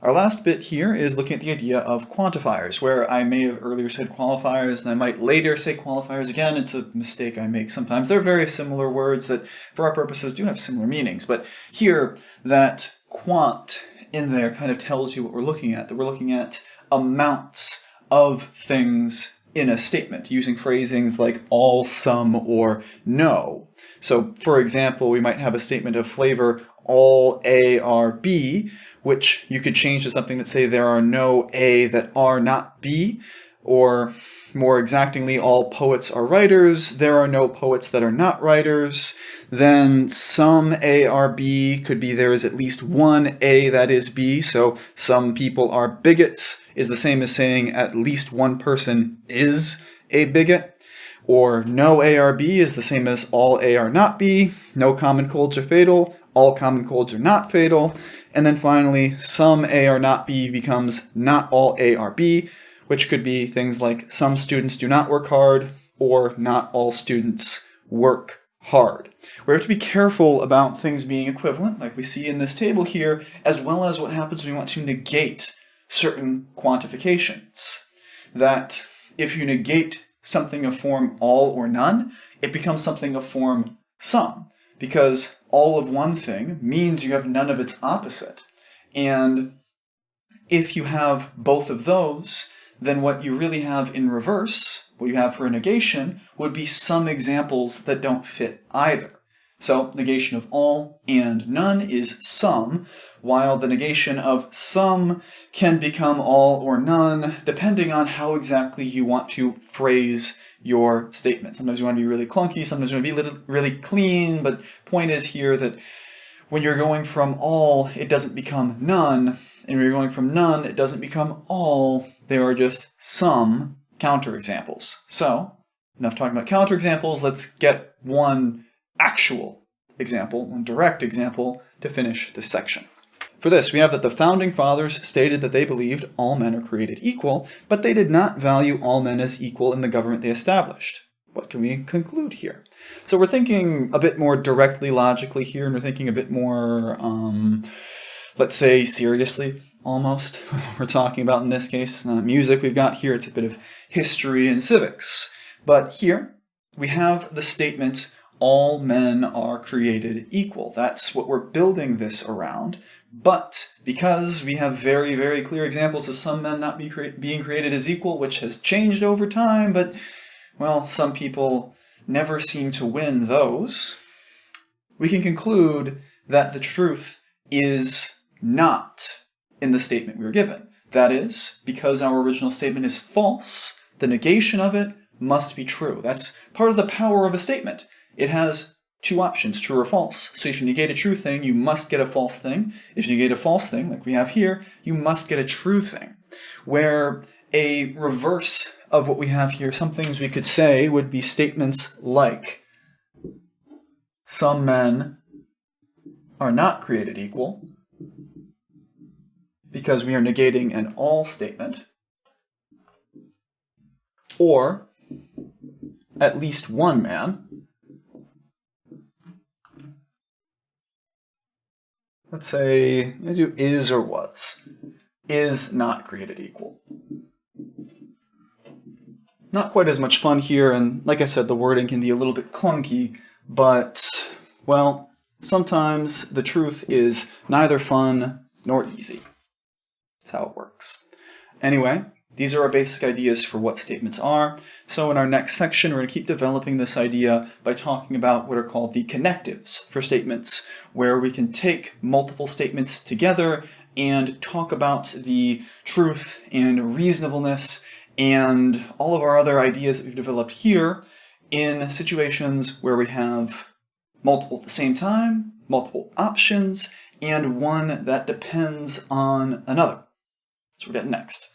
Our last bit here is looking at the idea of quantifiers, where I may have earlier said qualifiers and I might later say qualifiers again. It's a mistake I make sometimes. They're very similar words that, for our purposes, do have similar meanings. But here, that quant in there kind of tells you what we're looking at, that we're looking at amounts of things in a statement, using phrasings like all, some, or no. So, for example, we might have a statement of flavor, all A are B, which you could change to something that say there are no A that are not B, or more exactingly, all poets are writers, there are no poets that are not writers. Then some A are B could be there is at least one A that is B, so some people are bigots is the same as saying at least one person is a bigot. Or no A are B is the same as all A are not B, no common colds are fatal, all common colds are not fatal. And then finally, some A are not B becomes not all A are B, which could be things like some students do not work hard or not all students work hard. We have to be careful about things being equivalent, like we see in this table here, as well as what happens when we want to negate certain quantifications. That if you negate something of form all or none, it becomes something of form some, because all of one thing means you have none of its opposite. And if you have both of those, then what you really have in reverse, what you have for a negation, would be some examples that don't fit either. So negation of all and none is some, while the negation of some can become all or none, depending on how exactly you want to phrase your statement. Sometimes you want to be really clunky, sometimes you want to be really clean, but point is here that when you're going from all, it doesn't become none, and when you're going from none, it doesn't become all. There are just some counterexamples. So, enough talking about counterexamples, let's get one actual example, one direct example, to finish this section. For this, we have that the founding fathers stated that they believed all men are created equal, but they did not value all men as equal in the government they established. What can we conclude here? So we're thinking a bit more directly, logically here, and we're thinking a bit more, let's say, seriously, almost. We're talking about, in this case, music we've got here. It's a bit of history and civics. But here, we have the statement, all men are created equal. That's what we're building this around. But because we have very, very clear examples of some men not being created as equal, which has changed over time, but, well, some people never seem to win those, we can conclude that the truth is not in the statement we were given. That is, because our original statement is false, the negation of it must be true. That's part of the power of a statement. It has two options, true or false. So if you negate a true thing, you must get a false thing. If you negate a false thing, like we have here, you must get a true thing. Where a reverse of what we have here, some things we could say would be statements like, some men are not created equal, because we are negating an all statement, or at least one man, let's say, I do is or was, is not created equal. Not quite as much fun here, and like I said, the wording can be a little bit clunky, but, well, sometimes the truth is neither fun nor easy. That's how it works. Anyway, these are our basic ideas for what statements are. So in our next section, we're going to keep developing this idea by talking about what are called the connectives for statements, where we can take multiple statements together and talk about the truth and reasonableness and all of our other ideas that we've developed here in situations where we have multiple at the same time, multiple options, and one that depends on another. So we're getting next.